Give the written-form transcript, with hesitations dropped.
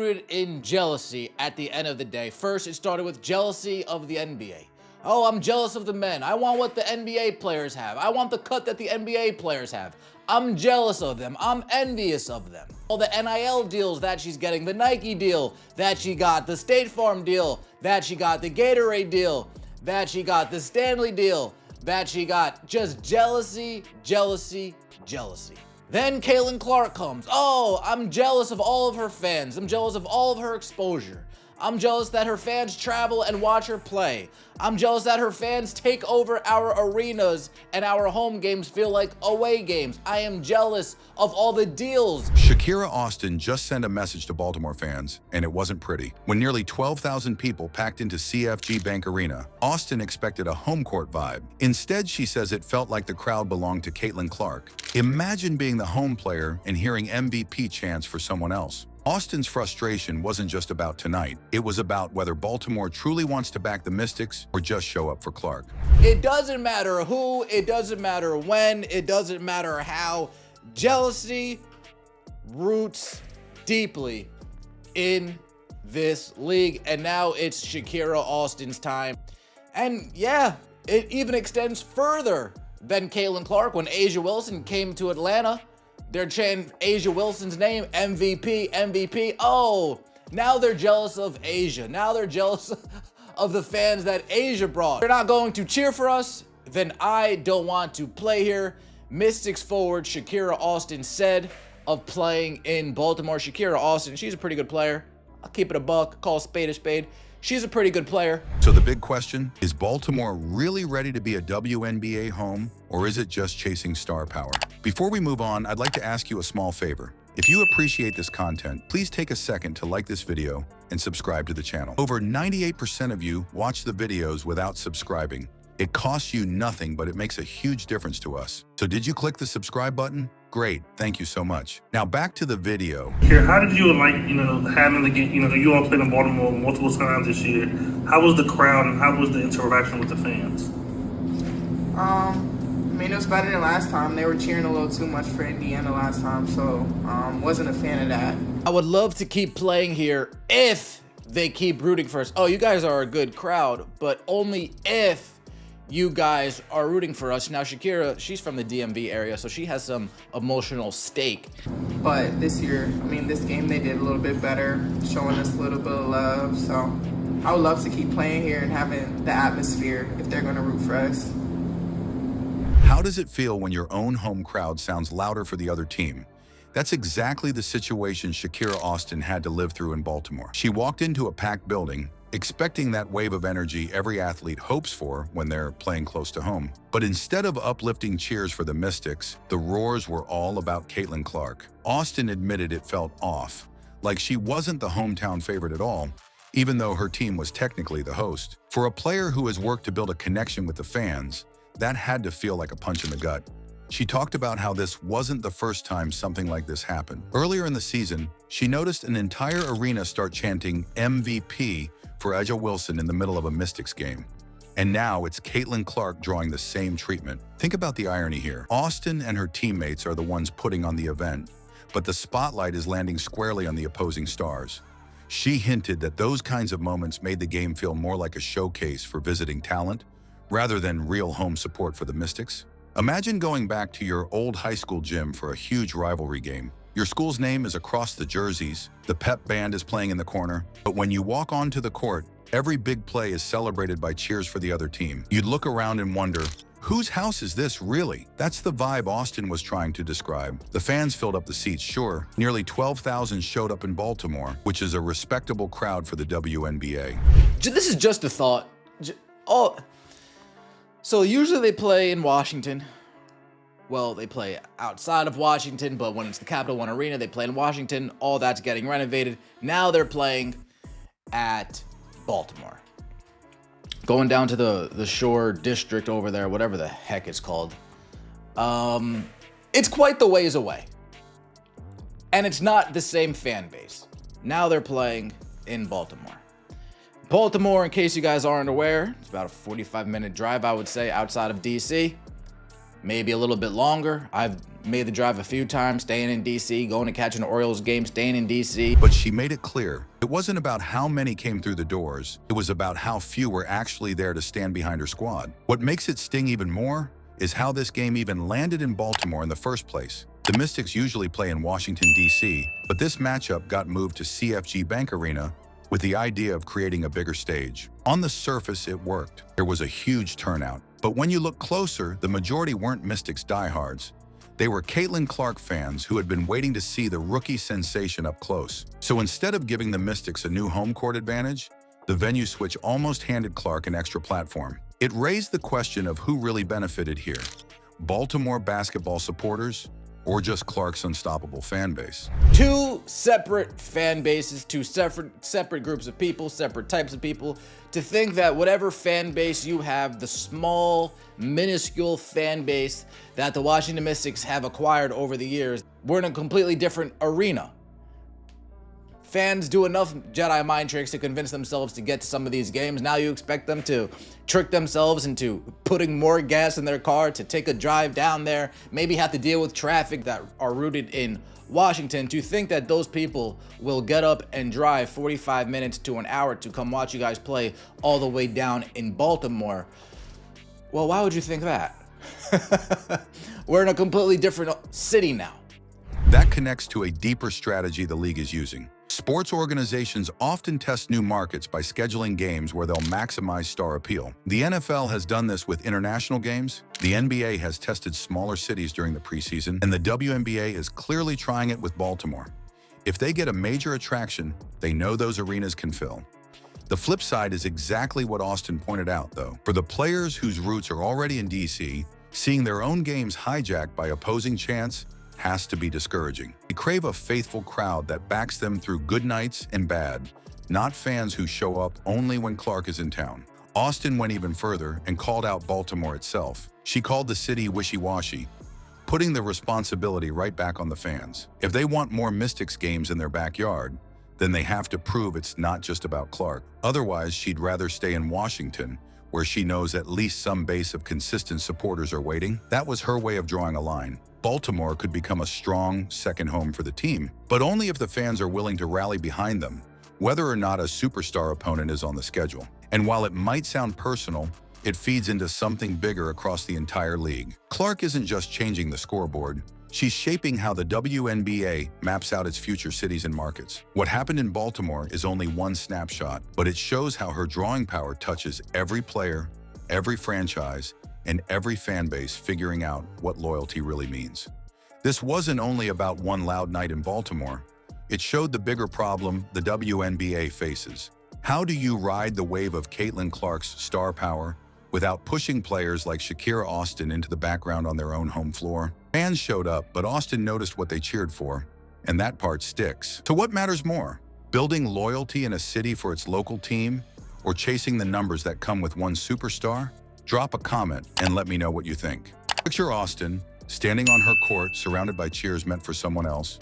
rooted in jealousy at the end of the day. First, it started with jealousy of the NBA. Oh, I'm jealous of the men. I want what the NBA players have. I want the cut that the NBA players have. I'm jealous of them. I'm envious of them. All the NIL deals that she's getting, the Nike deal that she got, the State Farm deal that she got, the Gatorade deal that she got, the Stanley deal that she got. Just jealousy, jealousy, jealousy. Then Caitlin Clark comes. Oh, I'm jealous of all of her fans. I'm jealous of all of her exposure. I'm jealous that her fans travel and watch her play. I'm jealous that her fans take over our arenas and our home games feel like away games. I am jealous of all the deals. Shakira Austin just sent a message to Baltimore fans, and it wasn't pretty. When nearly 12,000 people packed into CFG Bank Arena, Austin expected a home court vibe. Instead, she says it felt like the crowd belonged to Caitlin Clark. Imagine being the home player and hearing MVP chants for someone else. Austin's frustration wasn't just about tonight. It was about whether Baltimore truly wants to back the Mystics or just show up for Clark. It doesn't matter who, it doesn't matter when, it doesn't matter how. Jealousy roots deeply in this league, and now it's Shakira Austin's time. And yeah, it even extends further than Caitlin Clark. When A'ja Wilson came to Atlanta, they're chanting A'ja Wilson's name, MVP, MVP. Oh, now they're jealous of A'ja. Now they're jealous of the fans that A'ja brought. They're not going to cheer for us, then I don't want to play here. Mystics forward Shakira Austin said of playing in Baltimore. Shakira Austin, she's a pretty good player. I'll keep it a buck, call a spade. She's a pretty good player. So the big question, is Baltimore really ready to be a WNBA home, or is it just chasing star power? Before we move on, I'd like to ask you a small favor. If you appreciate this content, please take a second to like this video and subscribe to the channel. Over 98% of you watch the videos without subscribing. It costs you nothing, but it makes a huge difference to us. So did you click the subscribe button? Great, thank you so much. Now back to the video. Here, how did you like, having the game, you all played in Baltimore multiple times this year. How was the crowd and how was the interaction with the fans? It was better than last time. They were cheering a little too much for Indiana last time, so wasn't a fan of that. I would love to keep playing here if they keep rooting for us. Oh, you guys are a good crowd, but only if you guys are rooting for us. Now, Shakira, she's from the DMV area, so she has some emotional stake. But this year, this game they did a little bit better, showing us a little bit of love. So I would love to keep playing here and having the atmosphere if they're going to root for us. How does it feel when your own home crowd sounds louder for the other team? That's exactly the situation Shakira Austin had to live through in Baltimore. She walked into a packed building, expecting that wave of energy every athlete hopes for when they're playing close to home. But instead of uplifting cheers for the Mystics, the roars were all about Caitlin Clark. Austin admitted it felt off, like she wasn't the hometown favorite at all, even though her team was technically the host. For a player who has worked to build a connection with the fans, that had to feel like a punch in the gut. She talked about how this wasn't the first time something like this happened. Earlier in the season, she noticed an entire arena start chanting MVP for A'ja Wilson in the middle of a Mystics game. And now it's Caitlin Clark drawing the same treatment. Think about the irony here. Austin and her teammates are the ones putting on the event, but the spotlight is landing squarely on the opposing stars. She hinted that those kinds of moments made the game feel more like a showcase for visiting talent, rather than real home support for the Mystics. Imagine going back to your old high school gym for a huge rivalry game. Your school's name is across the jerseys, the pep band is playing in the corner, but when you walk onto the court, every big play is celebrated by cheers for the other team. You'd look around and wonder, whose house is this really? That's the vibe Austin was trying to describe. The fans filled up the seats, sure. Nearly 12,000 showed up in Baltimore, which is a respectable crowd for the WNBA. This is just a thought. So usually they play in Washington. Well, they play outside of Washington, but when it's the Capital One Arena, they play in Washington. All that's getting renovated. Now they're playing at Baltimore. Going down to the Shore District over there, whatever the heck it's called. It's quite the ways away. And it's not the same fan base. Now they're playing in Baltimore. Baltimore, in case you guys aren't aware, it's about a 45-minute drive, I would say, outside of DC. maybe a little bit longer. I've made the drive a few times, staying in DC, going to catch an Orioles game, staying in DC. But she made it clear, it wasn't about how many came through the doors, it was about how few were actually there to stand behind her squad. What makes it sting even more is how this game even landed in Baltimore in the first place. The Mystics usually play in Washington, D.C., but this matchup got moved to CFG Bank Arena with the idea of creating a bigger stage. On the surface, it worked. There was a huge turnout. But when you look closer, the majority weren't Mystics diehards. They were Caitlin Clark fans who had been waiting to see the rookie sensation up close. So instead of giving the Mystics a new home court advantage, the venue switch almost handed Clark an extra platform. It raised the question of who really benefited here: Baltimore basketball supporters or just Clark's unstoppable fan base. Two separate fan bases, two separate groups of people, separate types of people. To think that whatever fan base you have, the small, minuscule fan base that the Washington Mystics have acquired over the years, we're in a completely different arena. Fans do enough Jedi mind tricks to convince themselves to get to some of these games. Now you expect them to trick themselves into putting more gas in their car to take a drive down there, maybe have to deal with traffic that are rooted in Washington. To think that those people will get up and drive 45 minutes to an hour to come watch you guys play all the way down in Baltimore. Well, why would you think that? We're in a completely different city now. That connects to a deeper strategy the league is using. Sports organizations often test new markets by scheduling games where they'll maximize star appeal. The NFL has done this with international games, the NBA has tested smaller cities during the preseason, and the WNBA is clearly trying it with Baltimore. If they get a major attraction, they know those arenas can fill. The flip side is exactly what Austin pointed out, though. For the players whose roots are already in DC, seeing their own games hijacked by opposing chants has to be discouraging. They crave a faithful crowd that backs them through good nights and bad, not fans who show up only when Clark is in town. Austin went even further and called out Baltimore itself. She called the city wishy-washy, putting the responsibility right back on the fans. If they want more Mystics games in their backyard, then they have to prove it's not just about Clark. Otherwise, she'd rather stay in Washington, where she knows at least some base of consistent supporters are waiting. That was her way of drawing a line. Baltimore could become a strong second home for the team, but only if the fans are willing to rally behind them, whether or not a superstar opponent is on the schedule. And while it might sound personal, it feeds into something bigger across the entire league. Clark isn't just changing the scoreboard, she's shaping how the WNBA maps out its future cities and markets. What happened in Baltimore is only one snapshot, but it shows how her drawing power touches every player, every franchise, and every fan base figuring out what loyalty really means. This wasn't only about one loud night in Baltimore. It showed the bigger problem the WNBA faces. How do you ride the wave of Caitlin Clark's star power without pushing players like Shakira Austin into the background on their own home floor? Fans showed up, but Austin noticed what they cheered for, and that part sticks. So what matters more? Building loyalty in a city for its local team, or chasing the numbers that come with one superstar? Drop a comment and let me know what you think. Picture Austin standing on her court surrounded by cheers meant for someone else.